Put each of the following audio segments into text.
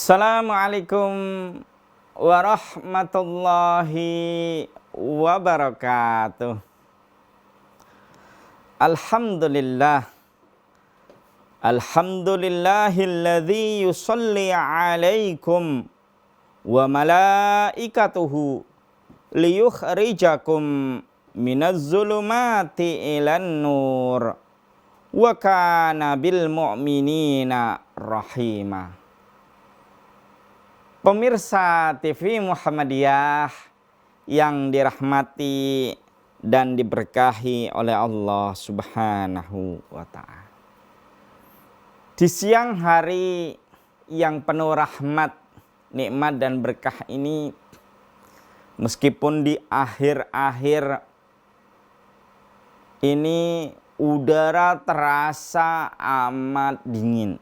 Assalamualaikum warahmatullahi wabarakatuh. Alhamdulillah. Alhamdulillahilladzi yusalli alaikum wa malaikatuhu liyukhrijakum minaz zulumati ilan nur wa kana bil mu'minina rahima. Pemirsa TV Muhammadiyah yang dirahmati dan diberkahi oleh Allah Subhanahu wa Ta'ala. Di siang hari yang penuh rahmat, nikmat dan berkah ini, meskipun di akhir-akhir ini udara terasa amat dingin.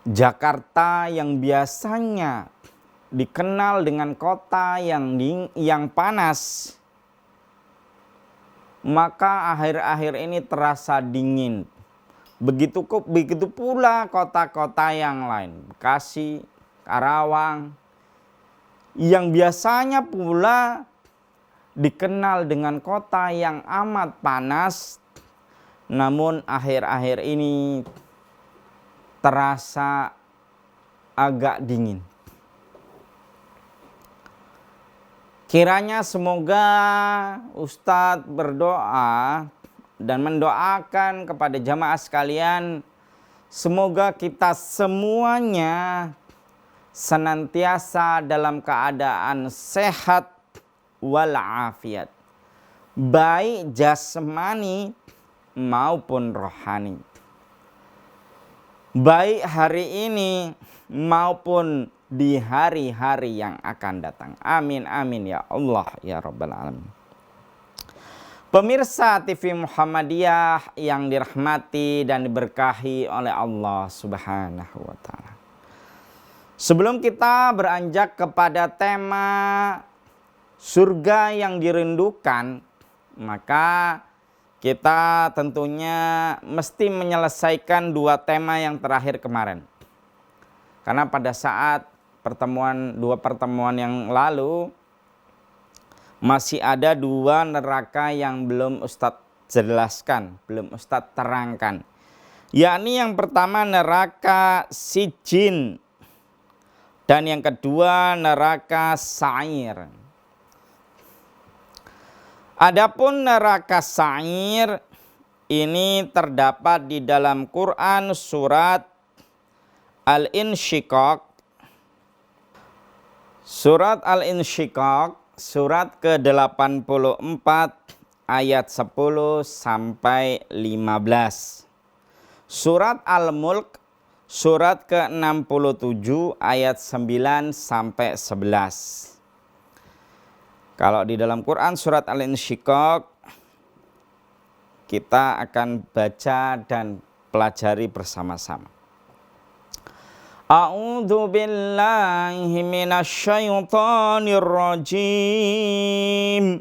Jakarta yang biasanya dikenal dengan kota yang panas, maka akhir-akhir ini terasa dingin. Begitu pula kota-kota yang lain, Bekasi, Karawang, yang biasanya pula dikenal dengan kota yang amat panas, namun akhir-akhir ini terasa agak dingin. Kiranya semoga Ustadz berdoa dan mendoakan kepada jamaah sekalian, semoga kita semuanya senantiasa dalam keadaan sehat walafiat, baik jasmani maupun rohani, baik hari ini maupun di hari-hari yang akan datang. Amin amin ya Allah ya Rabbal alamin. Pemirsa TV Muhammadiyah yang dirahmati dan diberkahi oleh Allah Subhanahu wa Ta'ala. Sebelum kita beranjak kepada tema surga yang dirindukan, maka kita tentunya mesti menyelesaikan dua tema yang terakhir kemarin. Karena pada saat dua pertemuan yang lalu masih ada dua neraka yang belum Ustadz jelaskan, belum Ustadz terangkan. Yakni yang pertama neraka Sijin dan yang kedua neraka Sa'ir. Adapun neraka Sa'ir ini terdapat di dalam Quran surat Al-Insyiqaq. Surat Al-Insyiqaq surat ke-84 ayat 10 sampai 15. Surat Al-Mulk surat ke-67 ayat 9 sampai 11. Kalau di dalam Quran surat Al-Insyiqaq kita akan baca dan pelajari bersama-sama. A'udzu billahi minasyaitonir rajim.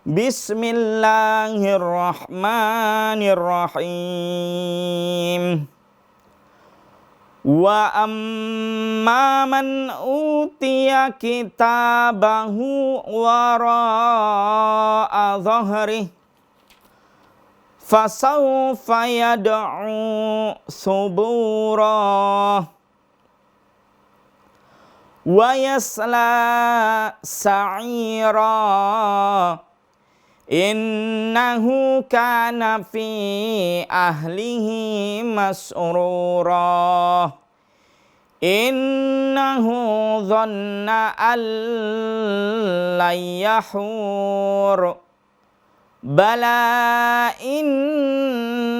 Bismillahirrahmanirrahim. Wa amma man utiya kitabahu wara'a dhahrihi fasawfa yad'u subura wa yasla sa'ira innahu kana fi ahlihi masrura innahu dhanna an lan yahur bala inna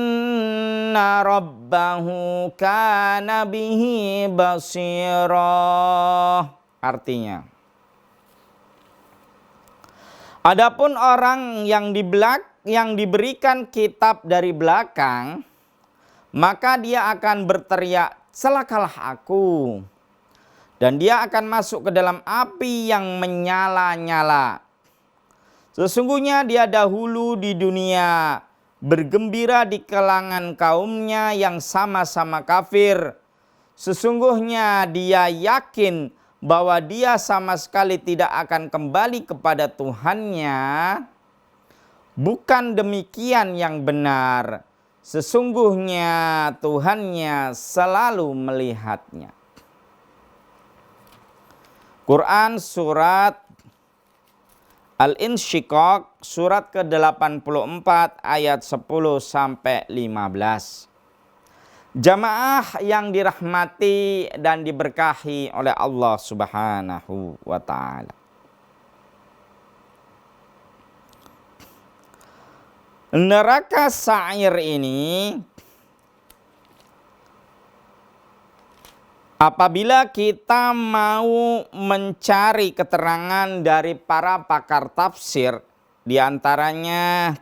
rabbahu kana bihi basira. Artinya, adapun orang yang diberikan kitab dari belakang, maka dia akan berteriak, celakalah aku. dan dia akan masuk ke dalam api yang menyala-nyala. Sesungguhnya dia dahulu di dunia bergembira di kalangan kaumnya yang sama-sama kafir. Sesungguhnya dia yakin bahwa dia sama sekali tidak akan kembali kepada Tuhannya. Bukan demikian yang benar. Sesungguhnya Tuhannya selalu melihatnya. Quran surat Al-Insyiqaq surat ke-84 ayat 10 sampai 15. Jamaah yang dirahmati dan diberkahi oleh Allah Subhanahu wa taala. Neraka sa'ir ini apabila kita mau mencari keterangan dari para pakar tafsir, di antaranya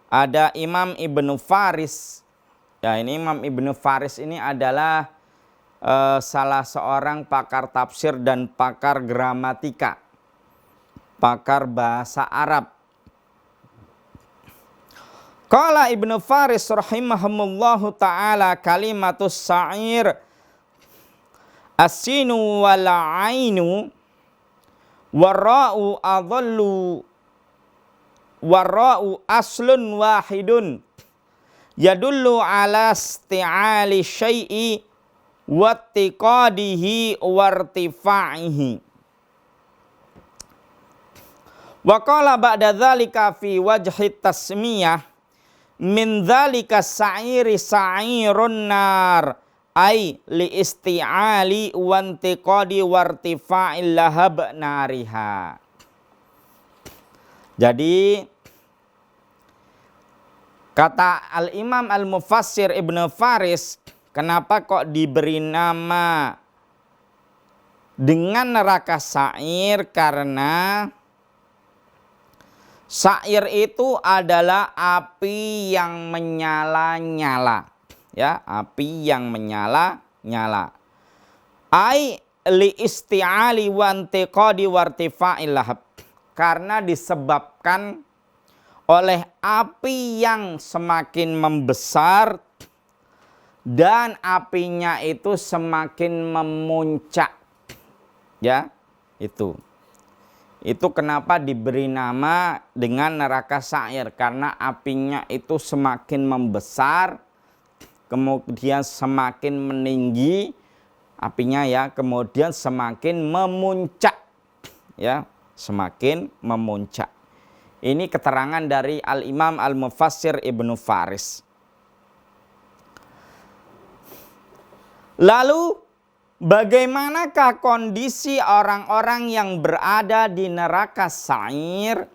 ada Imam Ibnu Faris. Ya, ini Imam Ibnu Faris ini adalah salah seorang pakar tafsir dan pakar gramatika, pakar bahasa Arab. Qala Ibnu Faris rahimahumullahu ta'ala kalimatus sa'ir as-sinu wal ainu warra'u adallu warra'u aslun wahidun yadullu ala isti'ali syai'i wattiqadihi wartifa'ihi. Wa qala ba'da dzalika fi wajhi tasmiyah min dzalika sa'iri sa'irun nar ay li isti'ali wantiqadi wartifa'il lahab nariha. Jadi kata Al-Imam Al-Mufassir Ibnu Faris, kenapa kok diberi nama dengan neraka sa'ir? Karena sa'ir itu adalah api yang menyala-nyala. Ya, api yang menyala-nyala. Ai li isti'ali wa antiqadi wartifa'il lahab. Karena disebabkan oleh api yang semakin membesar dan apinya itu semakin memuncak. Ya, itu. Itu kenapa diberi nama dengan neraka sa'ir, karena apinya itu semakin membesar, kemudian semakin meninggi apinya ya, kemudian semakin memuncak ya, semakin memuncak. Ini keterangan dari Al-Imam Al-Mufassir Ibnu Faris. Lalu bagaimanakah kondisi orang-orang yang berada di neraka sa'ir?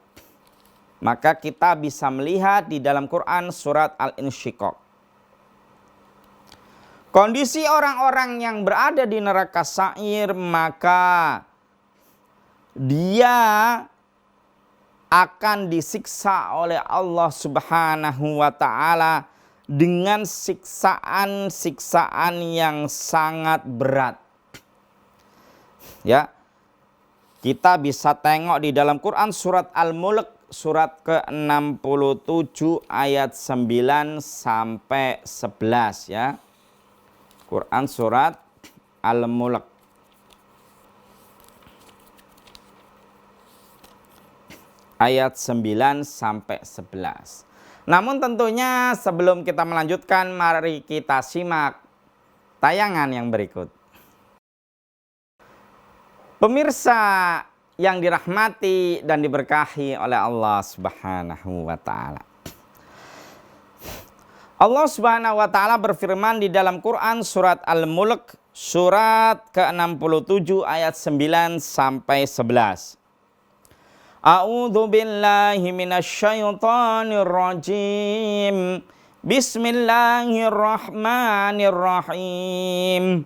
Maka kita bisa melihat di dalam Quran surat Al-Insyiqaq. Kondisi orang-orang yang berada di neraka sa'ir, maka dia akan disiksa oleh Allah Subhanahu wa ta'ala dengan siksaan-siksaan yang sangat berat. Ya. Kita bisa tengok di dalam Quran surat Al-Mulk surat ke-67 ayat 9 sampai 11 ya. Quran surat Al-Mulk ayat 9 sampai 11. Namun tentunya sebelum kita melanjutkan, mari kita simak tayangan yang berikut. Pemirsa yang dirahmati dan diberkahi oleh Allah Subhanahu wa taala. Allah Subhanahu wa taala berfirman di dalam Quran surat Al-Mulk surat ke-67 ayat 9 sampai 11. A'udzu billahi minasyaitonir rajim. Bismillahirrahmanirrahim.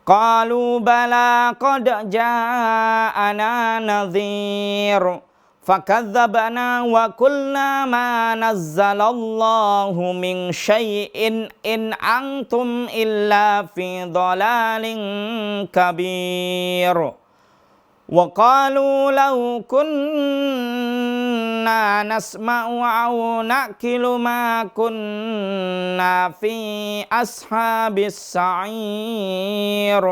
Qalu bala qad ja'ana nadhir fakadzabna wa qulna ma nazzalallahu min syai'in in antum illa fi dhalalin kabir. Wa qalu law kunna nasma'u aw naqilu ma kunna fi ashabis sa'ir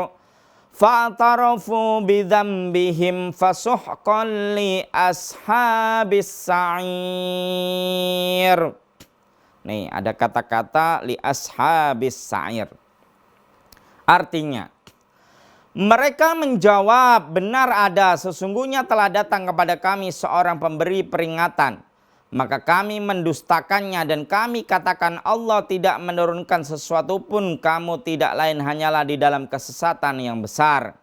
fa'tarafu bidzambihim fasuhqan li ashabis sa'ir. Nih ada kata-kata li ashabis sa'ir. Artinya mereka menjawab, benar ada, sesungguhnya telah datang kepada kami seorang pemberi peringatan. Maka kami mendustakannya dan kami katakan Allah tidak menurunkan sesuatu pun, kamu tidak lain hanyalah di dalam kesesatan yang besar.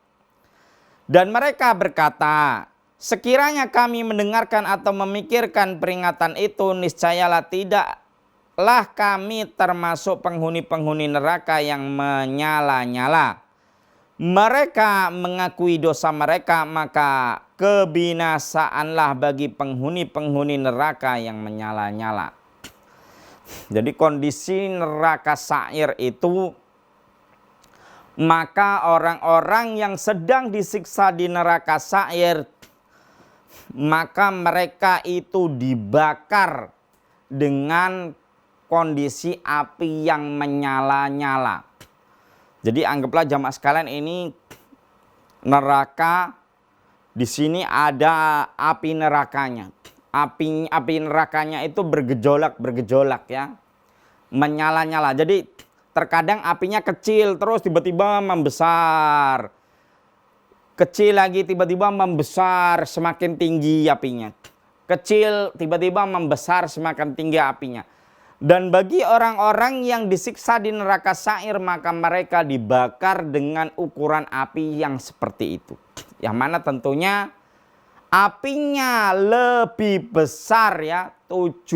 Dan mereka berkata, sekiranya kami mendengarkan atau memikirkan peringatan itu, niscayalah tidaklah kami termasuk penghuni-penghuni neraka yang menyala-nyala. Mereka mengakui dosa mereka, maka kebinasaanlah bagi penghuni-penghuni neraka yang menyala-nyala. Jadi kondisi neraka sa'ir itu, maka orang-orang yang sedang disiksa di neraka sa'ir, maka mereka itu dibakar dengan kondisi api yang menyala-nyala. Jadi anggaplah jamaah sekalian ini neraka, di sini ada api nerakanya. Api nerakanya itu bergejolak ya, menyala-nyala. Jadi terkadang apinya kecil terus tiba-tiba membesar, kecil lagi tiba-tiba membesar, semakin tinggi apinya. Kecil tiba-tiba membesar, semakin tinggi apinya. Dan bagi orang-orang yang disiksa di neraka sa'ir, maka mereka dibakar dengan ukuran api yang seperti itu. Yang mana tentunya apinya lebih besar ya, 70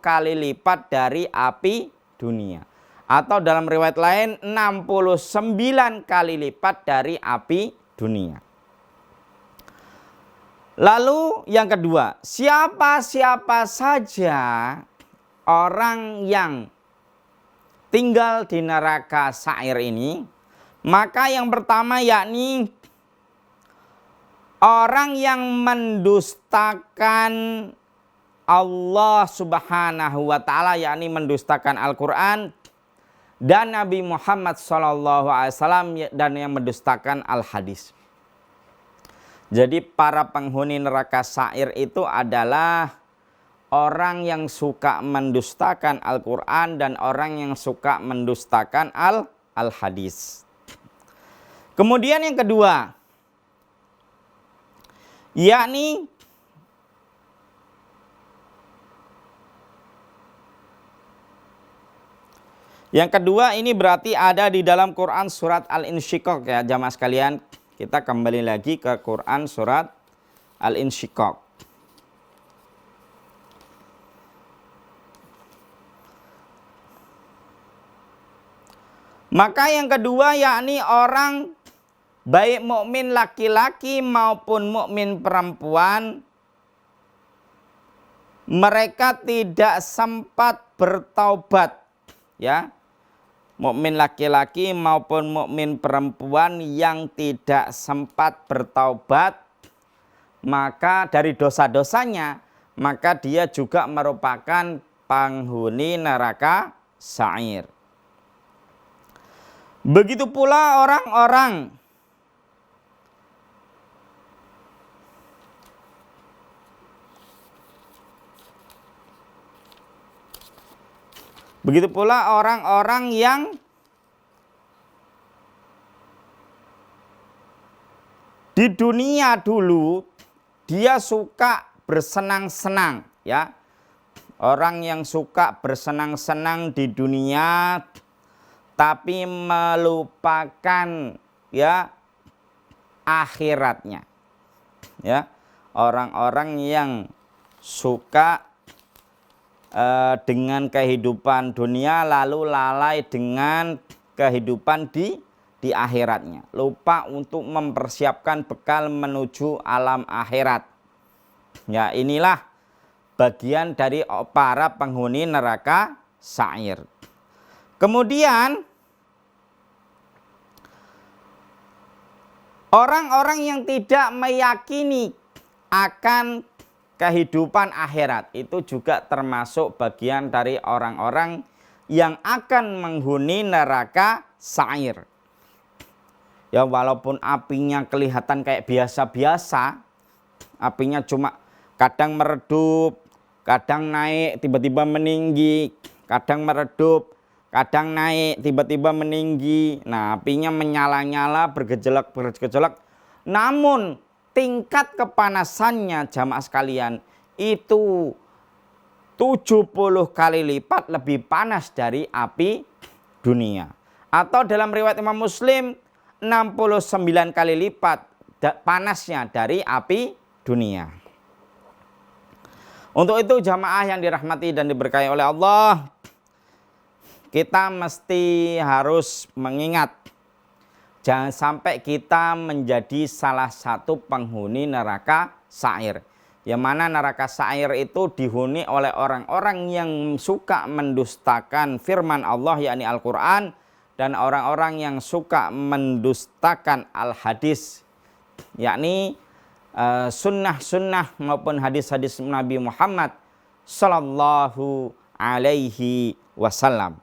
kali lipat dari api dunia. Atau dalam riwayat lain 69 kali lipat dari api dunia. Lalu yang kedua, siapa-siapa saja orang yang tinggal di neraka sa'ir ini, maka yang pertama yakni orang yang mendustakan Allah Subhanahu wa ta'ala, yakni mendustakan Al-Quran dan Nabi Muhammad SAW, dan yang mendustakan Al-Hadis. Jadi para penghuni neraka sa'ir itu adalah orang yang suka mendustakan Al-Quran dan orang yang suka mendustakan Al-Hadis. Kemudian yang kedua, yakni ini berarti ada di dalam Quran surat Al-Insyiqaq ya jamaah sekalian. Kita kembali lagi ke Quran surat Al-Insyiqaq. Maka yang kedua yakni orang baik mukmin laki-laki maupun mukmin perempuan, mereka tidak sempat bertaubat ya. Mukmin laki-laki maupun mukmin perempuan yang tidak sempat bertaubat, maka dari dosa-dosanya, maka dia juga merupakan penghuni neraka sa'ir. Begitu pula orang-orang yang di dunia dulu dia suka bersenang-senang ya. Orang yang suka bersenang-senang di dunia tapi melupakan ya akhiratnya. Ya, orang-orang yang suka dengan kehidupan dunia lalu lalai dengan kehidupan di akhiratnya. Lupa untuk mempersiapkan bekal menuju alam akhirat. Ya, inilah bagian dari para penghuni neraka sa'ir. Kemudian orang-orang yang tidak meyakini akan kehidupan akhirat itu juga termasuk bagian dari orang-orang yang akan menghuni neraka sa'ir. Ya, walaupun apinya kelihatan kayak biasa-biasa, apinya cuma kadang meredup, kadang naik, tiba-tiba meninggi, kadang meredup, kadang naik, tiba-tiba meninggi. Nah, apinya menyala-nyala, bergejolak. Namun tingkat kepanasannya jamaah sekalian itu 70 kali lipat lebih panas dari api dunia. Atau dalam riwayat Imam Muslim 69 kali lipat panasnya dari api dunia. Untuk itu jamaah yang dirahmati dan diberkahi oleh Allah, kita mesti harus mengingat jangan sampai kita menjadi salah satu penghuni neraka sa'ir. Yang mana neraka sa'ir itu dihuni oleh orang-orang yang suka mendustakan firman Allah yakni Al-Quran, dan orang-orang yang suka mendustakan al-hadis yakni sunnah-sunnah maupun hadis-hadis Nabi Muhammad sallallahu alaihi wasallam.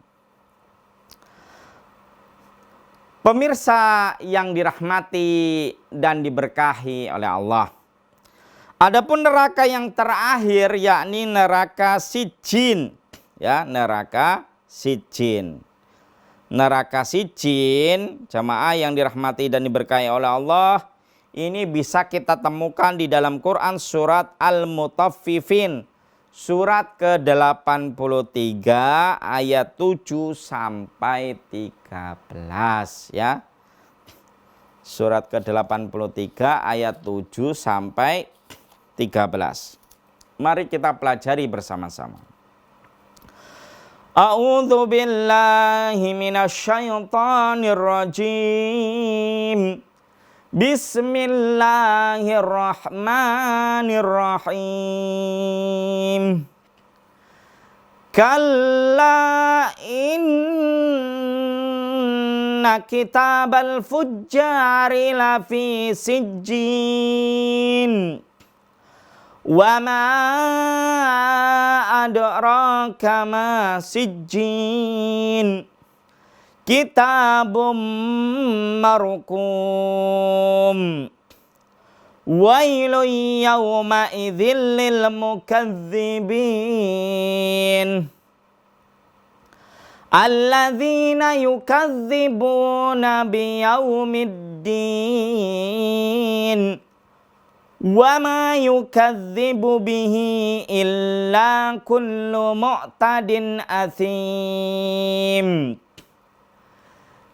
Pemirsa yang dirahmati dan diberkahi oleh Allah, adapun neraka yang terakhir yakni neraka Sijjin, ya, neraka Sijjin. Neraka Sijjin, jamaah yang dirahmati dan diberkahi oleh Allah, ini bisa kita temukan di dalam Quran surat Al-Mutaffifin, surat ke-83 ayat 7 sampai 13 ya. Surat ke-83 ayat 7 sampai 13. Mari kita pelajari bersama-sama. A'udzu billahi minasyaitonir rajim. Bismillahirrahmanirrahim. Kalla inna kitabal fujjari lafi sijjin. Wa ma adraka ma sijjin. Kitabum marqum. Wailun yawma idzil lil mukadzibin. Alladzina yukadzibuna biyaumiddin. Wa ma yukadzibu bihi illa kullu mu'tadin athim.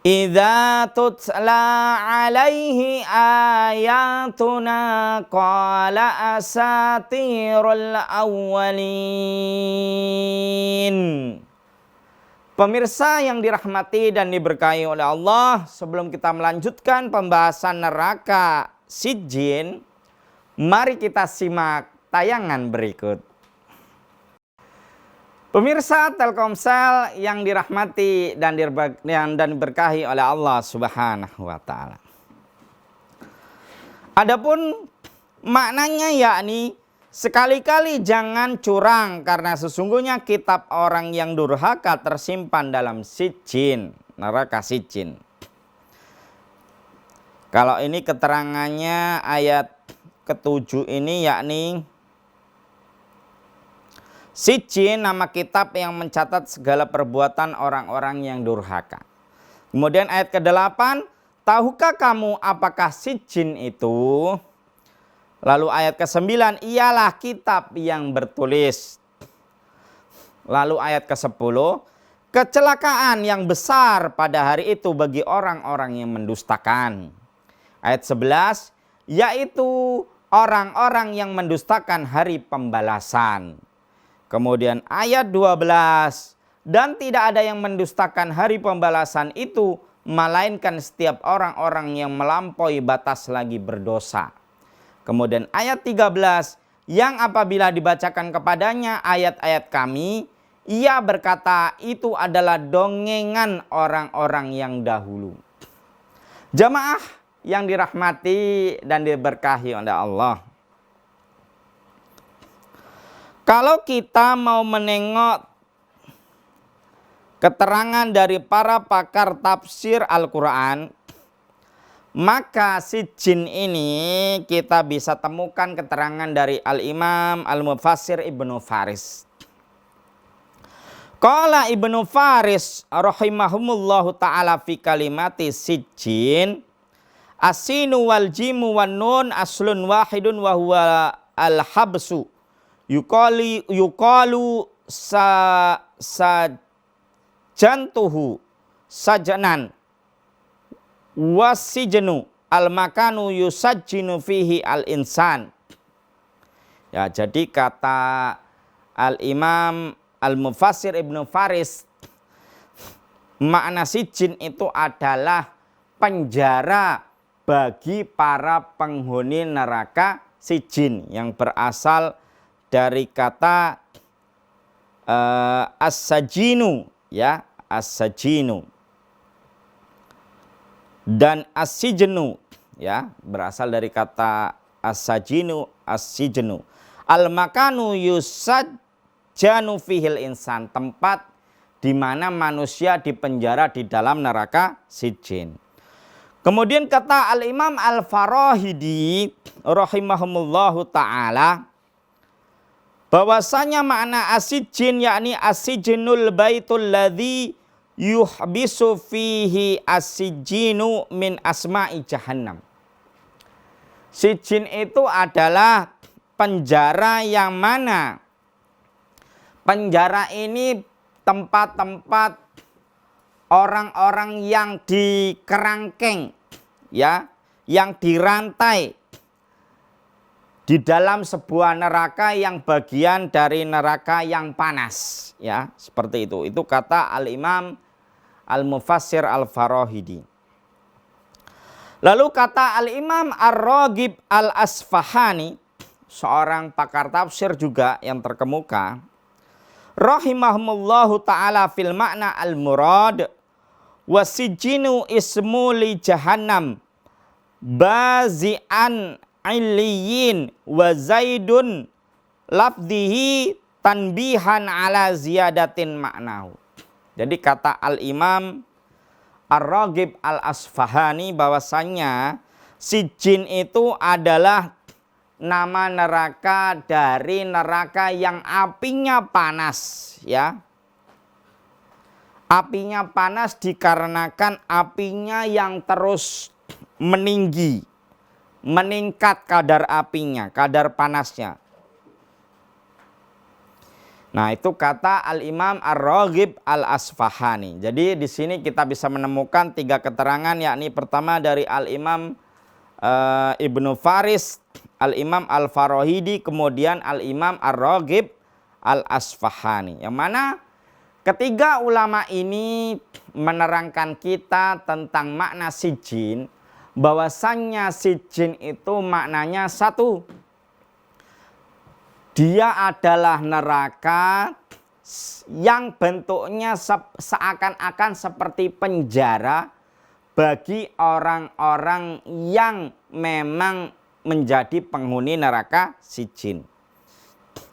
Idza tutla alaihi ayatuna qala asatirul awwalin. Pemirsa yang dirahmati dan diberkahi oleh Allah, sebelum kita melanjutkan pembahasan neraka Sijjin, mari kita simak tayangan berikut. Pemirsa Telkomsel yang dirahmati dan diberkahi oleh Allah Subhanahu wa taala. Adapun maknanya yakni sekali-kali jangan curang, karena sesungguhnya kitab orang yang durhaka tersimpan dalam Sijjin, neraka Sijjin. Kalau ini keterangannya ayat ke-7 ini yakni Sijjin nama kitab yang mencatat segala perbuatan orang-orang yang durhaka. Kemudian ayat ke-8, tahukah kamu apakah Sijjin itu? Lalu ayat ke-9, ialah kitab yang bertulis. Lalu ayat ke-10, kecelakaan yang besar pada hari itu bagi orang-orang yang mendustakan. Ayat 11, yaitu orang-orang yang mendustakan hari pembalasan. Kemudian ayat 12, dan tidak ada yang mendustakan hari pembalasan itu, melainkan setiap orang-orang yang melampaui batas lagi berdosa. Kemudian ayat 13, yang apabila dibacakan kepadanya ayat-ayat kami, ia berkata itu adalah dongengan orang-orang yang dahulu. Jamaah yang dirahmati dan diberkahi oleh Allah. Kalau kita mau menengok keterangan dari para pakar tafsir Al-Quran, maka Sijjin ini kita bisa temukan keterangan dari Al-Imam Al-Mufassir Ibnu Faris. Qala Ibnu Faris rahimahumullahu ta'ala fi kalimati Sijjin, as-sinu wal jimu wan nun aslun wahidun wa huwa al-habsu yuqalu sajantuhu sajanan wasijnu al-makanu yusajjinu fihi al-insan. Ya, jadi kata Al-Imam Al-Mufassir Ibnu Faris, makna sijin itu adalah penjara bagi para penghuni neraka sijin, yang berasal dari kata as-sajinu, ya, as-sajinu. Dan as-sijnu, ya, berasal dari kata as-sajinu, as-sijnu. Al-makanu yusajjanu fihil insan, tempat di mana manusia dipenjara di dalam neraka sijin. Kemudian kata Al-Imam Al-Farahidi rahimahumullahu ta'ala, bahwasanya makna as-sijin yakni as-sijnul baitul ladzi yuhbisu fihi as-sijinu min asma'i jahannam. Sijin itu adalah penjara yang mana penjara ini tempat-tempat orang-orang yang dikerangkeng, ya, yang dirantai di dalam sebuah neraka yang bagian dari neraka yang panas, ya, seperti itu. Itu kata Al-Imam Al-Mufassir Al-Farahidi. Lalu kata Al-Imam Ar-Raghib Al-Asfahani, seorang pakar tafsir juga yang terkemuka, rahimahumullahu ta'ala fil makna al-murad, wasijinu ismu li jahannam bazi'an illiyin wa zaidun lafdihi tanbihan ala ziyadatin maknahu. Jadi kata Al-Imam Ar-Raghib Al-Asfahani bahwasannya sijin itu adalah nama neraka dari neraka yang apinya panas, ya. Apinya panas dikarenakan apinya yang terus meninggi, meningkat kadar apinya, kadar panasnya. Nah, itu kata Al-Imam Ar-Raghib Al-Asfahani. Jadi di sini kita bisa menemukan 3 keterangan, yakni pertama dari Al-Imam Ibnu Faris, Al-Imam Al-Farahidi, kemudian Al-Imam Ar-Raghib Al-Asfahani. Yang mana ketiga ulama ini menerangkan kita tentang makna sijin, bahwasannya sijin itu maknanya satu, dia adalah neraka yang bentuknya seakan-akan seperti penjara bagi orang-orang yang memang menjadi penghuni neraka sijin.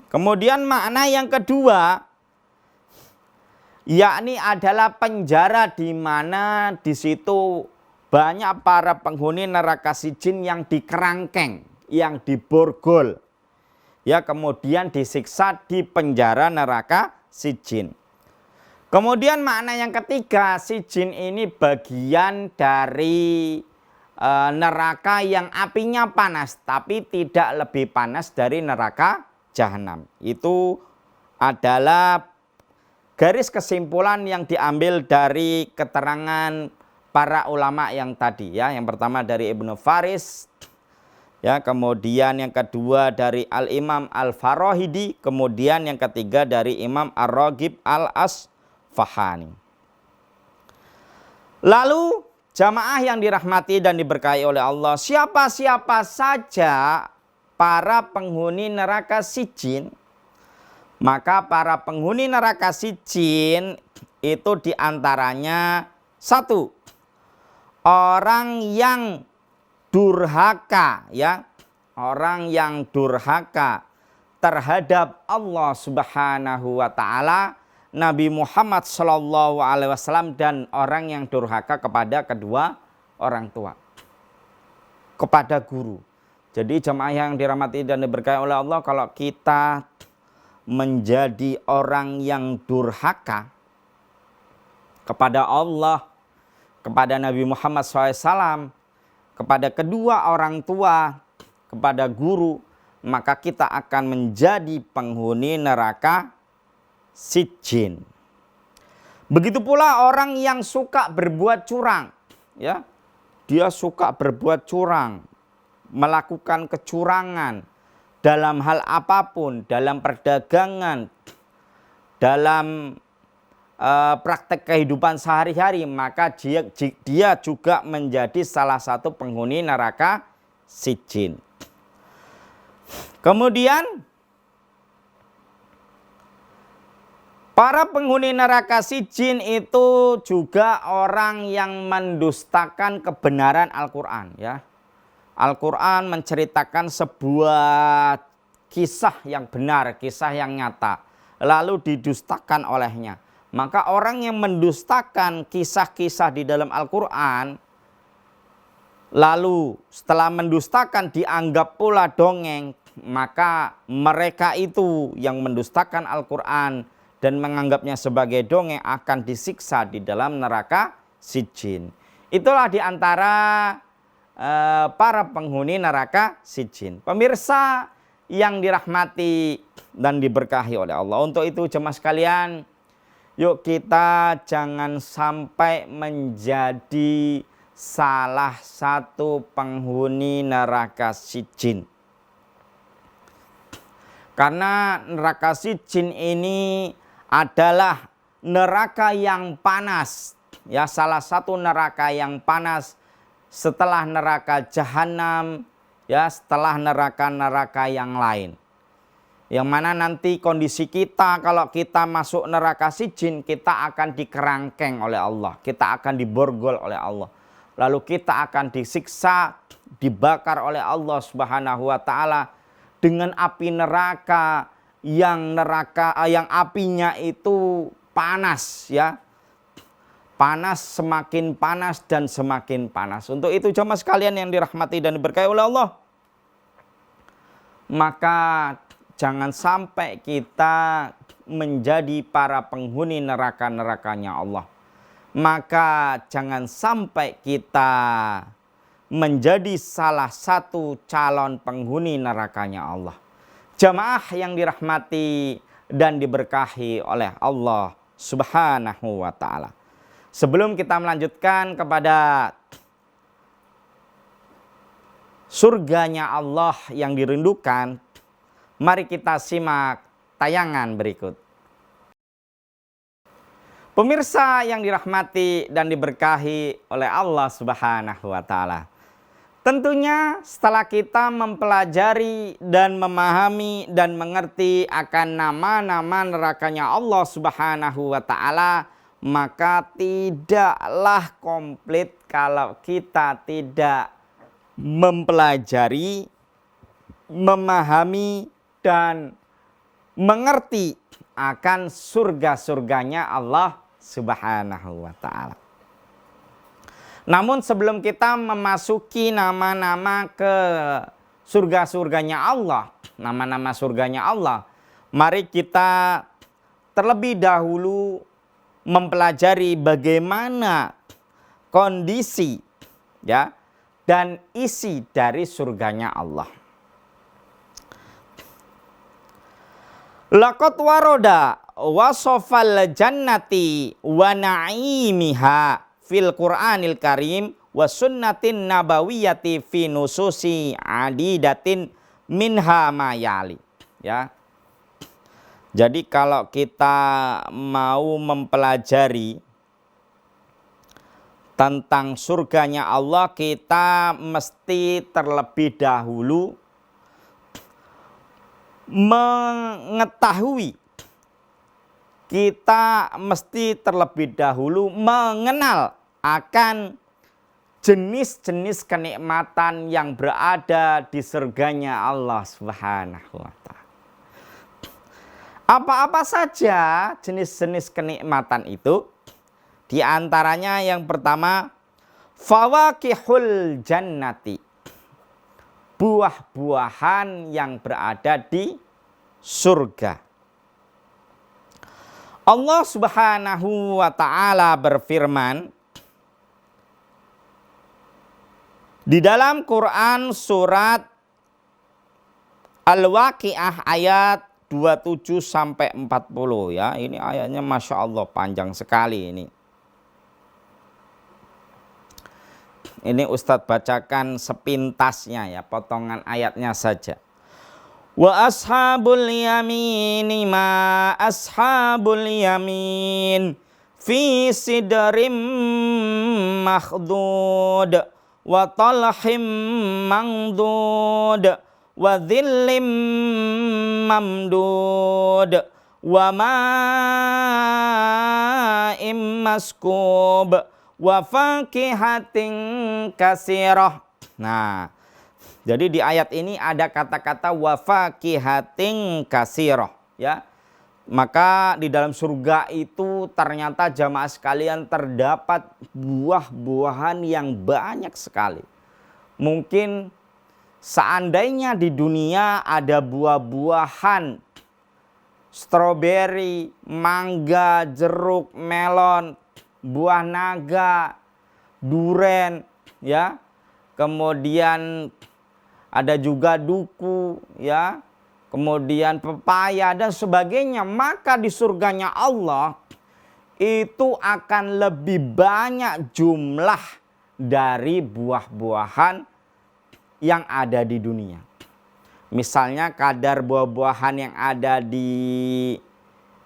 Kemudian makna yang kedua, yakni adalah penjara di mana di situ banyak para penghuni neraka sijin yang dikerangkeng, yang diborgol, ya, kemudian disiksa di penjara neraka sijin. Kemudian makna yang ketiga, sijin ini bagian dari neraka yang apinya panas, tapi tidak lebih panas dari neraka jahanam. Itu adalah garis kesimpulan yang diambil dari keterangan para ulama yang tadi, ya. Yang pertama dari Ibnu Faris, ya, kemudian yang kedua dari Al-Imam Al-Farahidi, kemudian yang ketiga dari Imam Ar-Raghib Al-Asfahani. Lalu jamaah yang dirahmati dan diberkahi oleh Allah, siapa-siapa saja para penghuni neraka sijin, maka para penghuni neraka sijin itu diantaranya satu, orang yang durhaka, ya, orang yang durhaka terhadap Allah Subhanahu wa taala, Nabi Muhammad Shallallahu alaihi wasallam, dan orang yang durhaka kepada kedua orang tua, kepada guru. Jadi jemaah yang dirahmati dan diberkahi oleh Allah, kalau kita menjadi orang yang durhaka kepada Allah, kepada Nabi Muhammad SAW, kepada kedua orang tua, kepada guru, maka kita akan menjadi penghuni neraka sijin. Begitu pula orang yang suka berbuat curang, ya, dia suka berbuat curang, melakukan kecurangan dalam hal apapun, dalam perdagangan, dalam praktek kehidupan sehari-hari, maka dia juga menjadi salah satu penghuni neraka sijin. Kemudian para penghuni neraka sijin itu juga orang yang mendustakan kebenaran Al-Quran, ya. Al-Quran menceritakan sebuah kisah yang benar, kisah yang nyata, lalu didustakan olehnya. Maka orang yang mendustakan kisah-kisah di dalam Al-Quran, lalu setelah mendustakan dianggap pula dongeng, maka mereka itu yang mendustakan Al-Quran dan menganggapnya sebagai dongeng akan disiksa di dalam neraka sijin. Itulah diantara para penghuni neraka sijin. Pemirsa yang dirahmati dan diberkahi oleh Allah, untuk itu jemaah sekalian, yuk kita jangan sampai menjadi salah satu penghuni neraka sijin. Karena neraka sijin ini adalah neraka yang panas, ya, salah satu neraka yang panas setelah neraka jahanam, ya, setelah neraka-neraka yang lain. Yang mana nanti kondisi kita kalau kita masuk neraka sijin, kita akan dikerangkeng oleh Allah, kita akan diborgol oleh Allah. Lalu kita akan disiksa, dibakar oleh Allah Subhanahu wa taala dengan api neraka yang apinya itu panas, ya. Panas, semakin panas dan semakin panas. Untuk itu jemaah sekalian yang dirahmati dan diberkahi oleh Allah, maka jangan sampai kita menjadi para penghuni neraka-nerakanya Allah. Maka jangan sampai kita menjadi salah satu calon penghuni nerakanya Allah. Jamaah yang dirahmati dan diberkahi oleh Allah Subhanahu wa ta'ala. Sebelum kita melanjutkan kepada surganya Allah yang dirindukan, mari kita simak tayangan berikut. Pemirsa yang dirahmati dan diberkahi oleh Allah Subhanahu wa ta'ala. Tentunya setelah kita mempelajari dan memahami dan mengerti akan nama-nama nerakanya Allah Subhanahu wa ta'ala, maka tidaklah komplit kalau kita tidak mempelajari, memahami, dan mengerti akan surga-surganya Allah Subhanahu wa ta'ala. Namun sebelum kita memasuki nama-nama ke surga-surganya Allah, nama-nama surganya Allah, mari kita terlebih dahulu mempelajari bagaimana kondisi, ya, dan isi dari surganya Allah. Laqad waroda wasofal jannati wa na'imiha fil Qur'anil Karim wa sunnatin nabawiyati fi nususi adidatin minha mayali, ya. Jadi kalau kita mau mempelajari tentang surganya Allah, kita mesti terlebih dahulu mengetahui, kita mesti terlebih dahulu mengenal akan jenis-jenis kenikmatan yang berada di surganya Allah Subhanahu wa Ta'ala. Apa-apa saja jenis-jenis kenikmatan itu? Di antaranya yang pertama, fawakihul jannati, buah-buahan yang berada di surga. Allah Subhanahu wa Ta'ala berfirman di dalam Quran surat Al-Waqiah ayat 27 sampai 40 ya. Ini ayatnya Masya Allah panjang sekali ini. Ini Ustadz bacakan sepintasnya ya, potongan ayatnya saja. Wa ashabul yamini ma ashabul yamin fi sidrim makhdud wa talhim mangdud wa dhillim mamdud wa ma'im maskub wa fakihatin kasirah. Nah, jadi di ayat ini ada kata-kata wa fakihatin kasirah ya. Maka di dalam surga itu ternyata jamaah sekalian terdapat buah-buahan yang banyak sekali. Mungkin seandainya di dunia ada buah-buahan stroberi, mangga, jeruk, melon, buah naga, duren, ya. Kemudian ada juga duku, ya. Kemudian pepaya dan sebagainya, maka di surganya Allah itu akan lebih banyak jumlah dari buah-buahan yang ada di dunia. Misalnya kadar buah-buahan yang ada di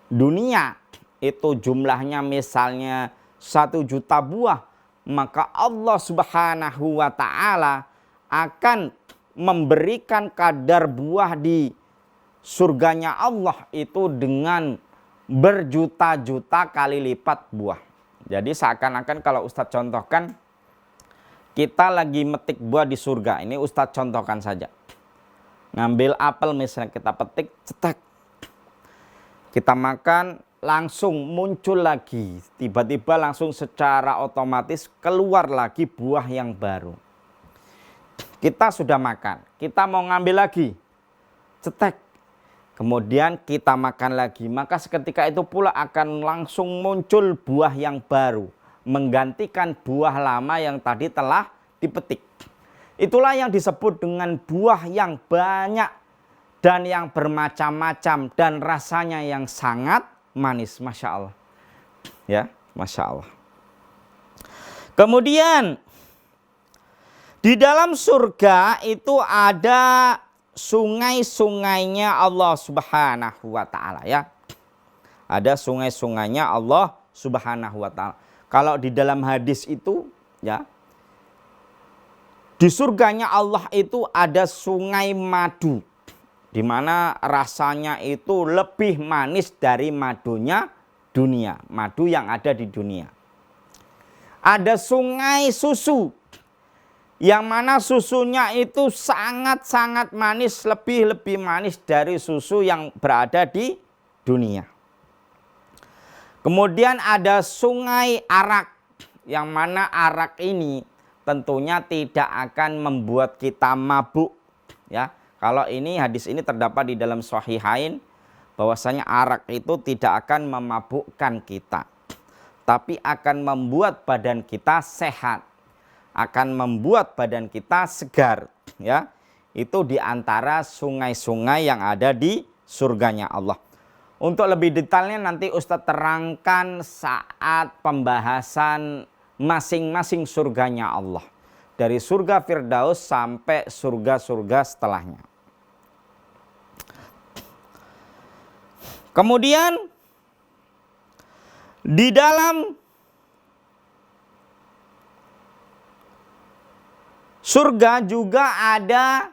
dunia itu jumlahnya misalnya 1 juta buah, maka Allah Subhanahu wa Ta'ala akan memberikan kadar buah di surganya Allah itu dengan berjuta-juta kali lipat buah. Jadi seakan-akan kalau Ustadz contohkan, kita lagi metik buah di surga. Ini Ustadz contohkan saja. Ngambil apel misalnya kita petik, cetek. Kita makan, langsung muncul lagi. Tiba-tiba langsung secara otomatis keluar lagi buah yang baru. Kita sudah makan, kita mau ngambil lagi, cetek. Kemudian kita makan lagi, maka seketika itu pula akan langsung muncul buah yang baru, menggantikan buah lama yang tadi telah dipetik. Itulah yang disebut dengan buah yang banyak dan yang bermacam-macam dan rasanya yang sangat manis, Masya Allah. Ya, Masya Allah. Kemudian di dalam surga itu ada sungai-sungainya Allah Subhanahu wa Ta'ala ya. Ada sungai-sungainya Allah Subhanahu wa Ta'ala. Kalau di dalam hadis itu ya, di surganya Allah itu ada sungai madu, di mana rasanya itu lebih manis dari madunya dunia, madu yang ada di dunia. Ada sungai susu, yang mana susunya itu sangat-sangat manis, lebih manis dari susu yang berada di dunia. Kemudian ada sungai arak, yang mana arak ini tentunya tidak akan membuat kita mabuk. Ya, kalau ini hadis ini terdapat di dalam Shahihain, bahwasanya arak itu tidak akan memabukkan kita, tapi akan membuat badan kita sehat, akan membuat badan kita segar ya. Itu diantara sungai-sungai yang ada di surganya Allah. Untuk lebih detailnya nanti Ustadz terangkan saat pembahasan masing-masing surganya Allah, dari surga Firdaus sampai surga-surga setelahnya. Kemudian di dalam surga juga ada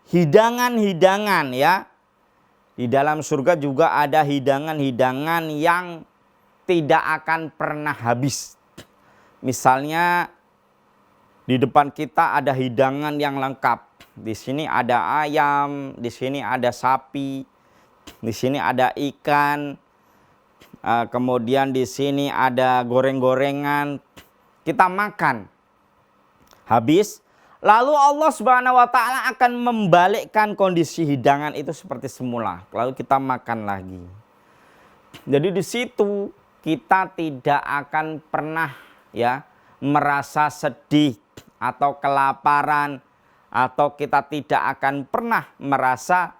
hidangan-hidangan ya, Di dalam surga juga ada hidangan-hidangan yang tidak akan pernah habis. Misalnya di depan kita ada hidangan yang lengkap. Di sini ada ayam, di sini ada sapi, di sini ada ikan, kemudian di sini ada goreng-gorengan. Kita makan habis, lalu Allah Subhanahu wa taala akan membalikkan kondisi hidangan itu seperti semula. Lalu kita makan lagi. Jadi di situ kita tidak akan pernah ya merasa sedih atau kelaparan, atau kita tidak akan pernah merasa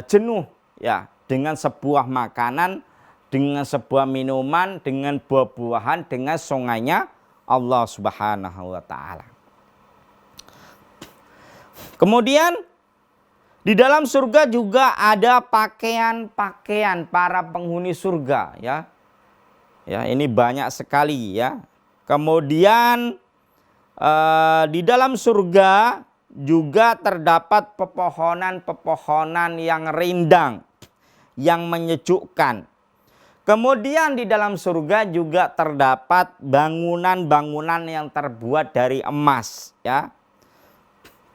jenuh ya dengan sebuah makanan, dengan sebuah minuman, dengan buah-buahan, dengan sungainya Allah Subhanahu wa taala. Kemudian di dalam surga juga ada pakaian-pakaian para penghuni surga ya. Ya, ini banyak sekali ya. Kemudian di dalam surga juga terdapat pepohonan-pepohonan yang rindang, yang menyejukkan. Kemudian di dalam surga juga terdapat bangunan-bangunan yang terbuat dari emas ya.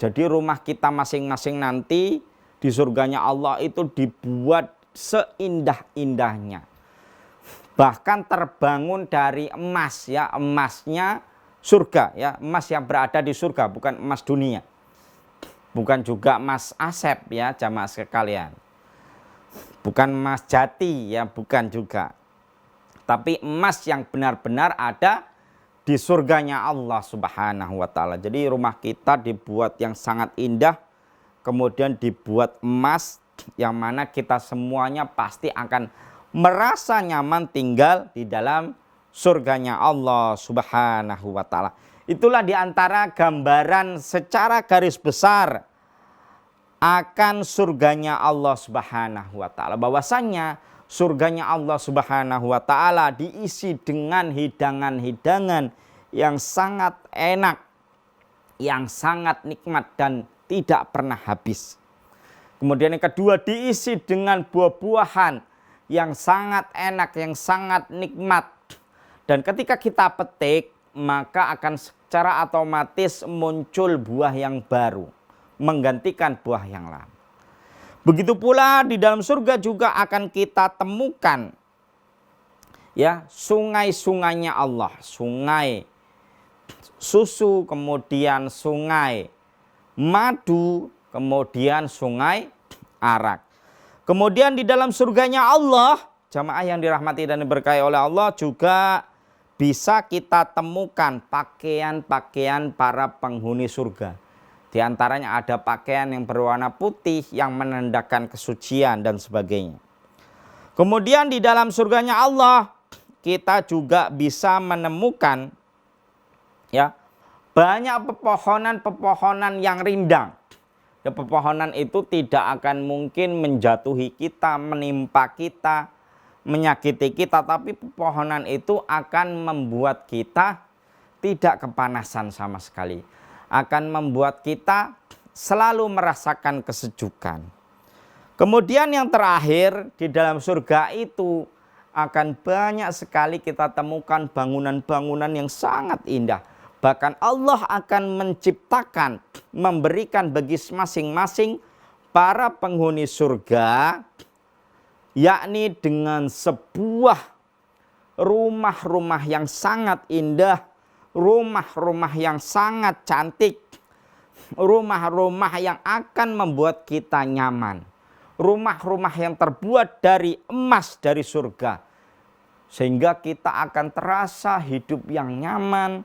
Jadi rumah kita masing-masing nanti di surganya Allah itu dibuat seindah-indahnya. Bahkan terbangun dari emas ya, emasnya surga ya, emas yang berada di surga, bukan emas dunia. Bukan juga emas Asep ya, jamaah sekalian. Bukan emas jati ya, bukan juga. Tapi emas yang benar-benar ada di surganya Allah Subhanahu wa taala. Jadi rumah kita dibuat yang sangat indah, kemudian dibuat emas, yang mana kita semuanya pasti akan merasa nyaman tinggal di dalam surganya Allah Subhanahu wa taala. Itulah diantara gambaran secara garis besar akan surganya Allah Subhanahu wa taala. Bahwasanya surganya Allah Subhanahu wa taala diisi dengan hidangan-hidangan yang sangat enak, yang sangat nikmat dan tidak pernah habis. Kemudian yang kedua, diisi dengan buah-buahan yang sangat enak, yang sangat nikmat. Dan ketika kita petik, maka akan secara otomatis muncul buah yang baru, menggantikan buah yang lama. Begitu pula di dalam surga juga akan kita temukan ya sungai-sungainya Allah, sungai susu, kemudian sungai madu, kemudian sungai arak. Kemudian di dalam surganya Allah, jamaah yang dirahmati dan diberkahi oleh Allah, juga bisa kita temukan pakaian-pakaian para penghuni surga. Di antaranya ada pakaian yang berwarna putih yang menandakan kesucian dan sebagainya. Kemudian di dalam surganya Allah kita juga bisa menemukan ya banyak pepohonan-pepohonan yang rindang. Ya, pepohonan itu tidak akan mungkin menjatuhi kita, menimpa kita, menyakiti kita, tapi pepohonan itu akan membuat kita tidak kepanasan sama sekali. Akan membuat kita selalu merasakan kesejukan. Kemudian yang terakhir, di dalam surga itu akan banyak sekali kita temukan bangunan-bangunan yang sangat indah. Bahkan Allah akan menciptakan, memberikan bagi masing-masing para penghuni surga, yakni dengan sebuah rumah-rumah yang sangat indah, rumah-rumah yang sangat cantik, rumah-rumah yang akan membuat kita nyaman, rumah-rumah yang terbuat dari emas dari surga, sehingga kita akan terasa hidup yang nyaman,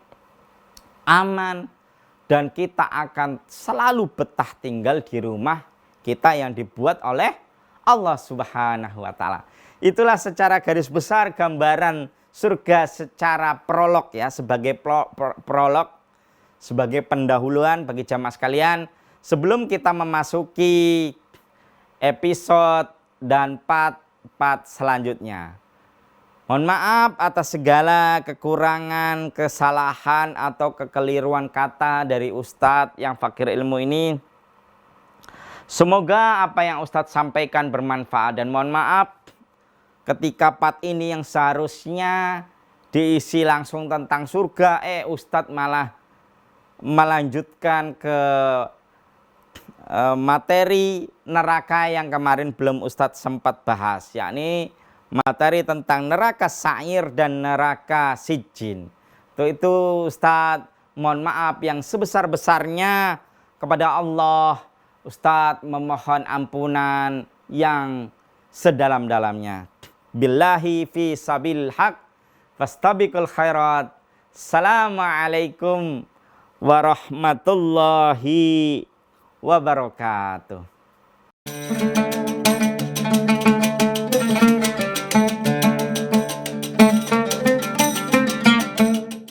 aman, dan kita akan selalu betah tinggal di rumah kita yang dibuat oleh Allah Subhanahu wa taala. Itulah secara garis besar gambaran surga secara prolog ya, sebagai prolog, sebagai pendahuluan bagi jamaah sekalian sebelum kita memasuki episode dan part selanjutnya. Mohon maaf atas segala kekurangan, kesalahan atau kekeliruan kata dari Ustadz yang fakir ilmu ini. Semoga apa yang Ustadz sampaikan bermanfaat, dan mohon maaf ketika part ini yang seharusnya diisi langsung tentang surga, Ustadz malah melanjutkan ke materi neraka yang kemarin belum Ustadz sempat bahas, yakni materi tentang neraka sa'ir dan neraka sijjin. Itu Ustadz mohon maaf yang sebesar-besarnya kepada Allah. Ustadz memohon ampunan yang sedalam-dalamnya. Billahi fi sabil haq fastabiqul khairat. Assalamualaikum warahmatullahi wabarakatuh.